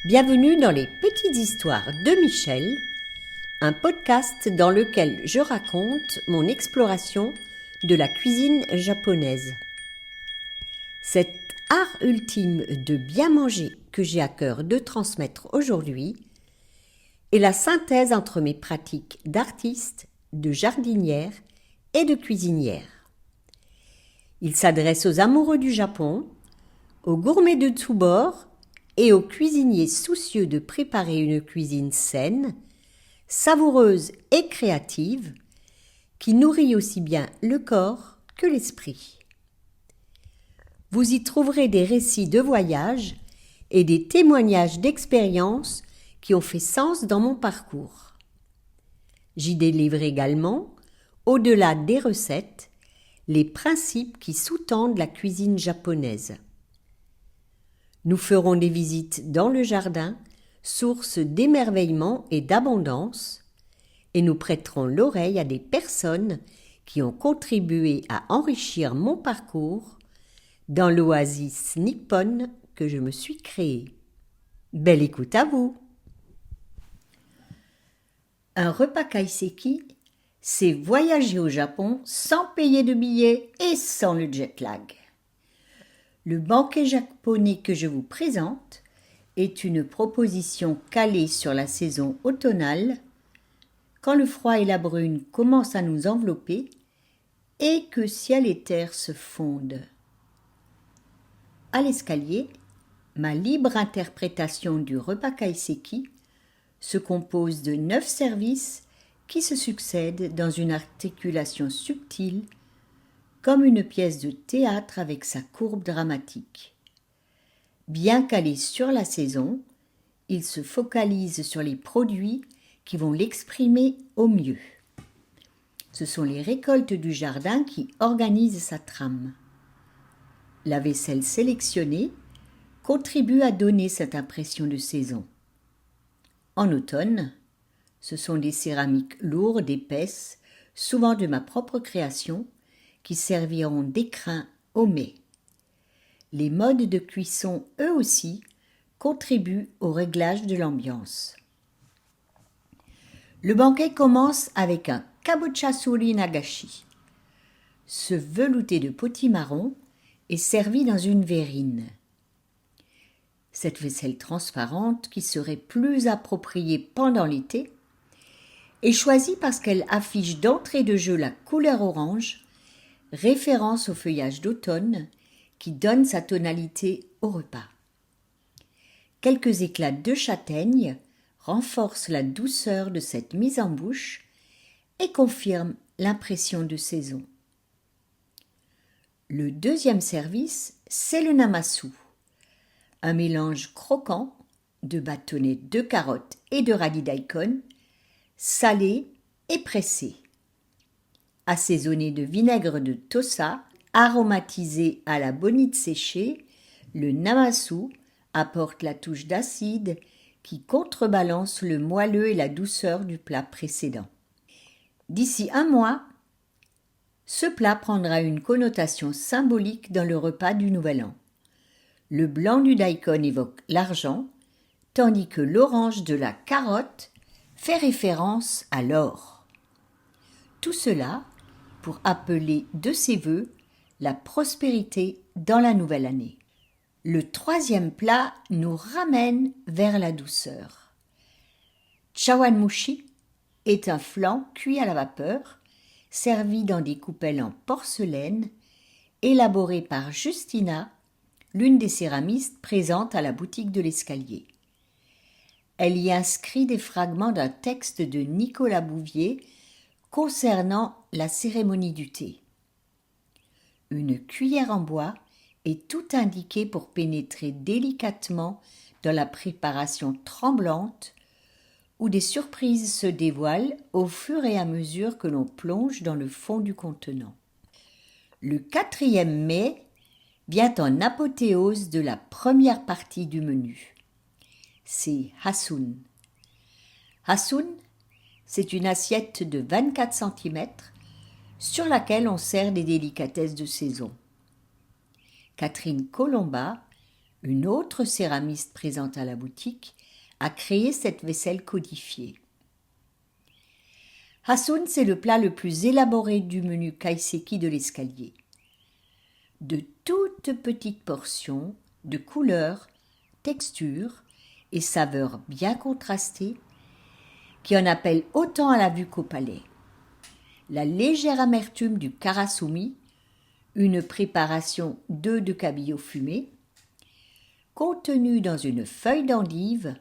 Bienvenue dans les petites histoires de Michel, un podcast dans lequel je raconte mon exploration de la cuisine japonaise. Cet art ultime de bien manger que j'ai à cœur de transmettre aujourd'hui est la synthèse entre mes pratiques d'artiste, de jardinière et de cuisinière. Il s'adresse aux amoureux du Japon, aux gourmets de tous bords et aux cuisiniers soucieux de préparer une cuisine saine, savoureuse et créative, qui nourrit aussi bien le corps que l'esprit. Vous y trouverez des récits de voyage et des témoignages d'expériences qui ont fait sens dans mon parcours. J'y délivre également, au-delà des recettes, les principes qui sous-tendent la cuisine japonaise. Nous ferons des visites dans le jardin, source d'émerveillement et d'abondance, et nous prêterons l'oreille à des personnes qui ont contribué à enrichir mon parcours dans l'oasis nippone que je me suis créée. Belle écoute à vous! Un repas kaiseki, c'est voyager au Japon sans payer de billets et sans le jet lag. Le banquet japonais que je vous présente est une proposition calée sur la saison automnale, quand le froid et la brune commencent à nous envelopper et que ciel et terre se fondent. À l'escalier, ma libre interprétation du repas kaiseki se compose de 9 services qui se succèdent dans une articulation subtile, comme une pièce de théâtre avec sa courbe dramatique. Bien calé sur la saison, il se focalise sur les produits qui vont l'exprimer au mieux. Ce sont les récoltes du jardin qui organisent sa trame. La vaisselle sélectionnée contribue à donner cette impression de saison. En automne, ce sont des céramiques lourdes, épaisses, souvent de ma propre création, qui serviront d'écrin au mets. Les modes de cuisson, eux aussi, contribuent au réglage de l'ambiance. Le banquet commence avec un kabochasuri nagashi. Ce velouté de potimarron est servi dans une verrine. Cette vaisselle transparente, qui serait plus appropriée pendant l'été, est choisie parce qu'elle affiche d'entrée de jeu la couleur orange, référence au feuillage d'automne qui donne sa tonalité au repas. Quelques éclats de châtaigne renforcent la douceur de cette mise en bouche et confirment l'impression de saison. Le deuxième service, c'est le namasu, un mélange croquant de bâtonnets de carottes et de radis daikon, salé et pressé. Assaisonné de vinaigre de tosa, aromatisé à la bonite séchée, le namasu apporte la touche d'acide qui contrebalance le moelleux et la douceur du plat précédent. D'ici un mois, ce plat prendra une connotation symbolique dans le repas du Nouvel An. Le blanc du daikon évoque l'argent, tandis que l'orange de la carotte fait référence à l'or. Tout cela pour appeler de ses vœux la prospérité dans la nouvelle année. Le troisième plat nous ramène vers la douceur. Chawanmushi est un flan cuit à la vapeur, servi dans des coupelles en porcelaine, élaboré par Justina, l'une des céramistes présentes à la boutique de l'Escalier. Elle y inscrit des fragments d'un texte de Nicolas Bouvier concernant la cérémonie du thé. Une cuillère en bois est tout indiquée pour pénétrer délicatement dans la préparation tremblante où des surprises se dévoilent au fur et à mesure que l'on plonge dans le fond du contenant. Le quatrième mets vient en apothéose de la première partie du menu. C'est Hassun. Hassun, c'est une assiette de 24 cm sur laquelle on sert des délicatesses de saison. Catherine Colomba Une autre céramiste présente à la boutique a créé cette vaisselle codifiée. Hassoun, c'est le plat le plus élaboré du menu kaiseki de l'escalier. De toutes petites portions, de couleurs, textures et saveurs bien contrastées, qui en appellent autant à la vue qu'au palais. La légère amertume du karasumi, une préparation d'œufs de cabillaud fumé, contenue dans une feuille d'endive,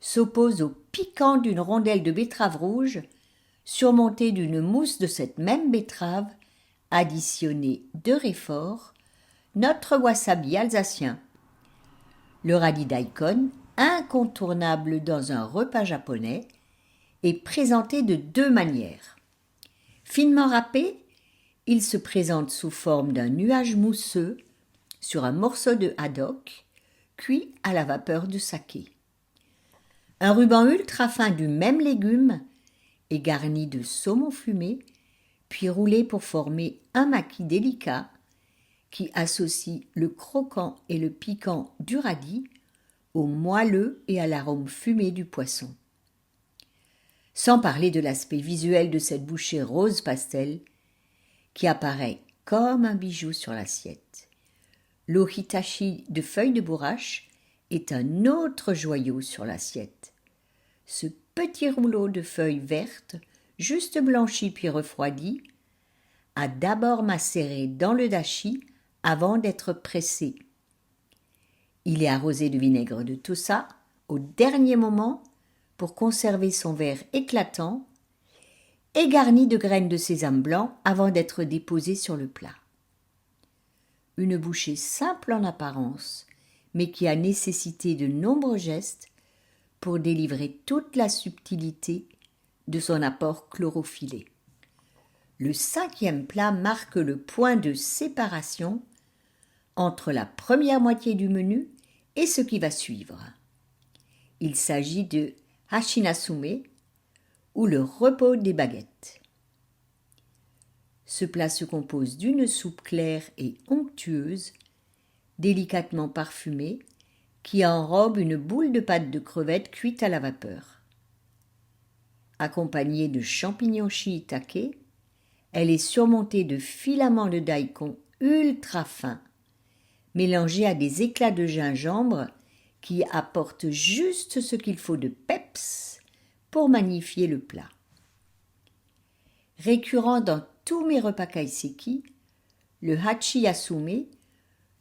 s'oppose au piquant d'une rondelle de betterave rouge, surmontée d'une mousse de cette même betterave, additionnée de réfort, notre wasabi alsacien. Le radis daikon, incontournable dans un repas japonais, est présenté de deux manières. Finement râpé, il se présente sous forme d'un nuage mousseux sur un morceau de haddock cuit à la vapeur de saké. Un ruban ultra fin du même légume est garni de saumon fumé, puis roulé pour former un maquis délicat qui associe le croquant et le piquant du radis au moelleux et à l'arôme fumé du poisson. Sans parler de l'aspect visuel de cette bouchée rose pastel qui apparaît comme un bijou sur l'assiette. L'ohitashi de feuilles de bourrache est un autre joyau sur l'assiette. Ce petit rouleau de feuilles vertes, juste blanchi puis refroidi, a d'abord macéré dans le dashi avant d'être pressé. Il est arrosé de vinaigre de tosa au dernier moment pour conserver son vert éclatant et garni de graines de sésame blanc avant d'être déposé sur le plat. Une bouchée simple en apparence, mais qui a nécessité de nombreux gestes pour délivrer toute la subtilité de son apport chlorophyllé. Le 5e plat marque le point de séparation entre la première moitié du menu et ce qui va suivre. Il s'agit de hachinasume, ou le repos des baguettes. Ce plat se compose d'une soupe claire et onctueuse, délicatement parfumée, qui enrobe une boule de pâte de crevettes cuite à la vapeur. Accompagnée de champignons shiitake, elle est surmontée de filaments de daikon ultra fins, mélangés à des éclats de gingembre qui apportent juste ce qu'il faut de peps pour magnifier le plat. Récurrent dans tous mes repas kaiseki, le hachiyasume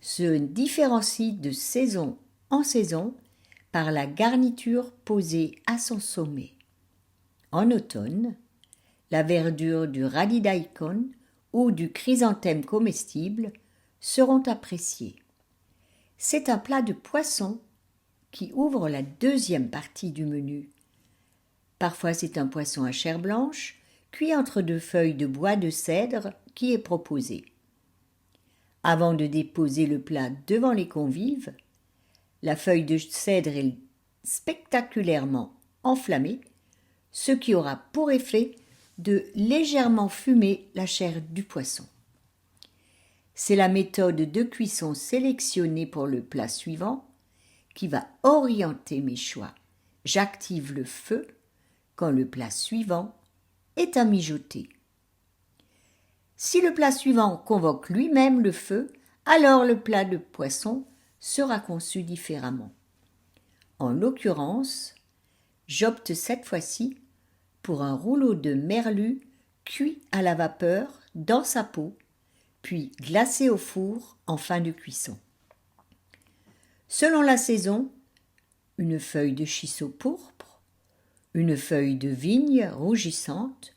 se différencie de saison en saison par la garniture posée à son sommet. En automne, la verdure du radis daikon ou du chrysanthème comestible seront appréciées. C'est un plat de poisson qui ouvre la 2e partie du menu. Parfois c'est un poisson à chair blanche, cuit entre 2 feuilles de bois de cèdre qui est proposé. Avant de déposer le plat devant les convives, la feuille de cèdre est spectaculairement enflammée, ce qui aura pour effet de légèrement fumer la chair du poisson. C'est la méthode de cuisson sélectionnée pour le plat suivant qui va orienter mes choix. J'active le feu quand le plat suivant est à mijoter. Si le plat suivant convoque lui-même le feu, alors le plat de poisson sera conçu différemment. En l'occurrence, j'opte cette fois-ci pour un rouleau de merlu cuit à la vapeur dans sa peau, puis glacé au four en fin de cuisson. Selon la saison, une feuille de shiso pourpre, une feuille de vigne rougissante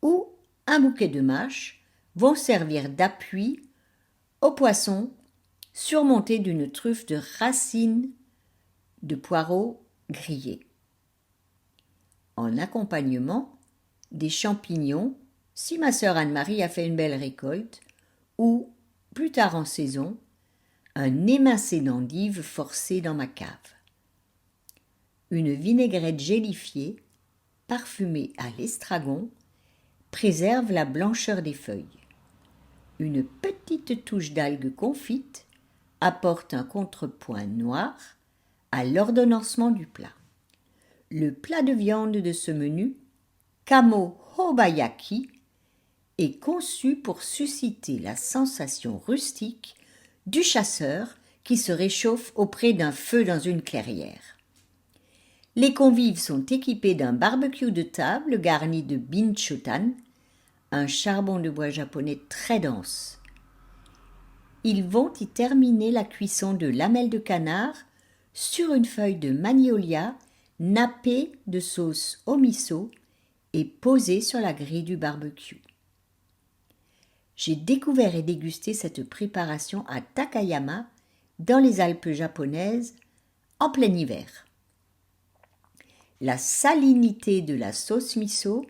ou un bouquet de mâche vont servir d'appui au poisson surmonté d'une truffe de racines de poireaux grillés. En accompagnement, des champignons, si ma sœur Anne-Marie a fait une belle récolte, ou, plus tard en saison, un émincé d'endives forcé dans ma cave. Une vinaigrette gélifiée, parfumée à l'estragon, préserve la blancheur des feuilles. Une petite touche d'algues confites apporte un contrepoint noir à l'ordonnancement du plat. Le plat de viande de ce menu, Kamo Hobayaki, est conçu pour susciter la sensation rustique du chasseur qui se réchauffe auprès d'un feu dans une clairière. Les convives sont équipés d'un barbecue de table garni de binchotan, un charbon de bois japonais très dense. Ils vont y terminer la cuisson de lamelles de canard sur une feuille de magnolia nappée de sauce au miso et posée sur la grille du barbecue. J'ai découvert et dégusté cette préparation à Takayama, dans les Alpes japonaises, en plein hiver. La salinité de la sauce miso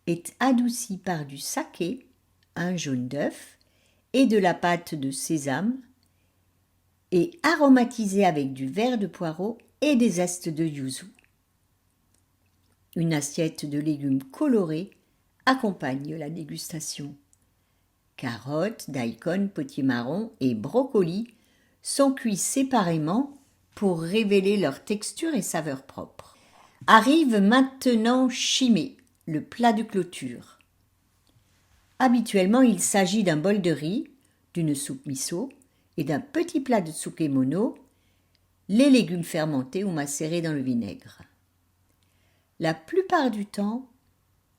est adoucie par du saké, un jaune d'œuf, et de la pâte de sésame, et aromatisée avec du verre de poireau et des zestes de yuzu. Une assiette de légumes colorés accompagne la dégustation. Carottes, daikon, potimarron et brocolis sont cuits séparément pour révéler leur texture et saveur propre. Arrive maintenant shime, le plat de clôture. Habituellement, il s'agit d'un bol de riz, d'une soupe miso et d'un petit plat de tsukemono, les légumes fermentés ou macérés dans le vinaigre. La plupart du temps,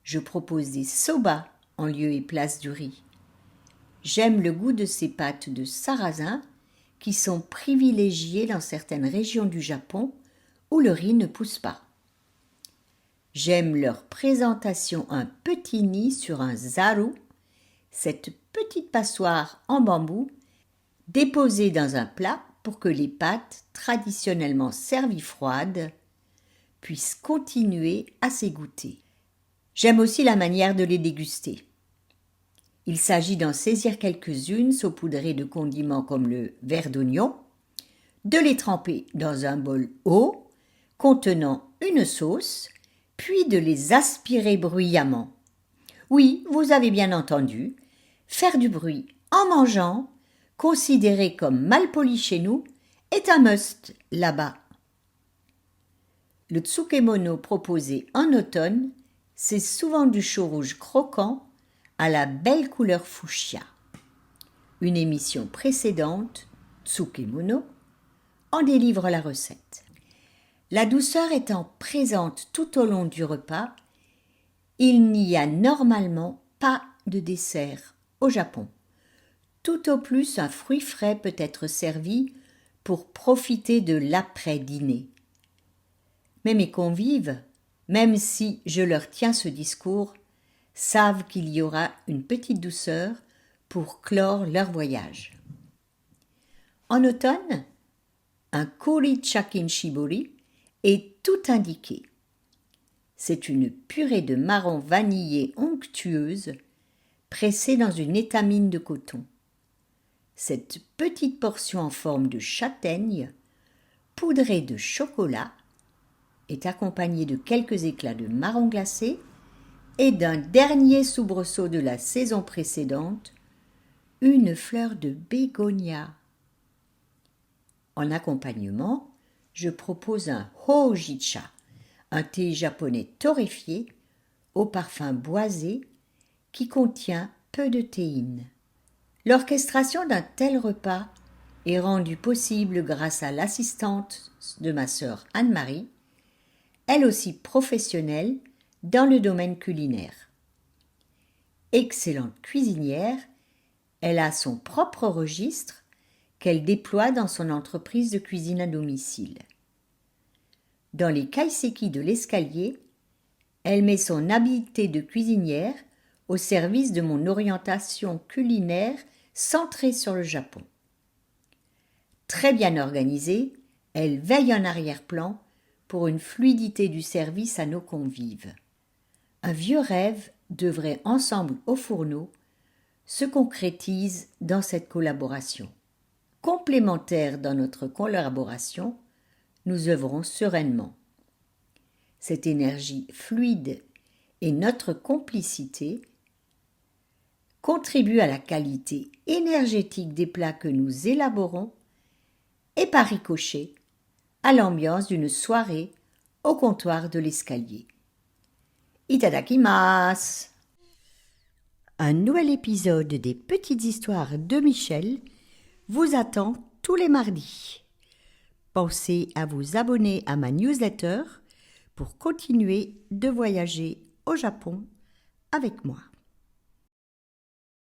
je propose des soba en lieu et place du riz. J'aime le goût de ces pâtes de sarrasin qui sont privilégiées dans certaines régions du Japon où le riz ne pousse pas. J'aime leur présentation un petit nid sur un zaru, cette petite passoire en bambou déposée dans un plat pour que les pâtes, traditionnellement servies froides, puissent continuer à s'égoutter. J'aime aussi la manière de les déguster. Il s'agit d'en saisir quelques-unes saupoudrées de condiments comme le verre d'oignon, de les tremper dans un bol haut contenant une sauce, puis de les aspirer bruyamment. Oui, vous avez bien entendu, faire du bruit en mangeant, considéré comme mal poli chez nous, est un must là-bas. Le tsukemono proposé en automne, c'est souvent du chaux rouge croquant à la belle couleur fuchsia. Une émission précédente, Tsukemono, en délivre la recette. La douceur étant présente tout au long du repas, il n'y a normalement pas de dessert au Japon. Tout au plus, un fruit frais peut être servi pour profiter de l'après-dîner. Mais mes convives, même si je leur tiens ce discours, savent qu'il y aura une petite douceur pour clore leur voyage. En automne, un kuri chakin shibori est tout indiqué. C'est une purée de marron vanillé onctueuse pressée dans une étamine de coton. Cette petite portion en forme de châtaigne, poudrée de chocolat, est accompagnée de quelques éclats de marron glacé et d'un dernier soubresaut de la saison précédente, une fleur de bégonia. En accompagnement, je propose un hojicha, un thé japonais torréfié au parfum boisé qui contient peu de théine. L'orchestration d'un tel repas est rendue possible grâce à l'assistante de ma sœur Anne-Marie, elle aussi professionnelle dans le domaine culinaire. Excellente cuisinière, elle a son propre registre qu'elle déploie dans son entreprise de cuisine à domicile. Dans les kaiseki de l'escalier, elle met son habileté de cuisinière au service de mon orientation culinaire centrée sur le Japon. Très bien organisée, elle veille en arrière-plan pour une fluidité du service à nos convives. Un vieux rêve d'œuvrer ensemble au fourneau se concrétise dans cette collaboration. Complémentaires dans notre collaboration, nous œuvrons sereinement. Cette énergie fluide et notre complicité contribuent à la qualité énergétique des plats que nous élaborons et par ricochet à l'ambiance d'une soirée au comptoir de l'escalier. Itadakimasu! Un nouvel épisode des Petites Histoires de Michel vous attend tous les mardis. Pensez à vous abonner à ma newsletter pour continuer de voyager au Japon avec moi.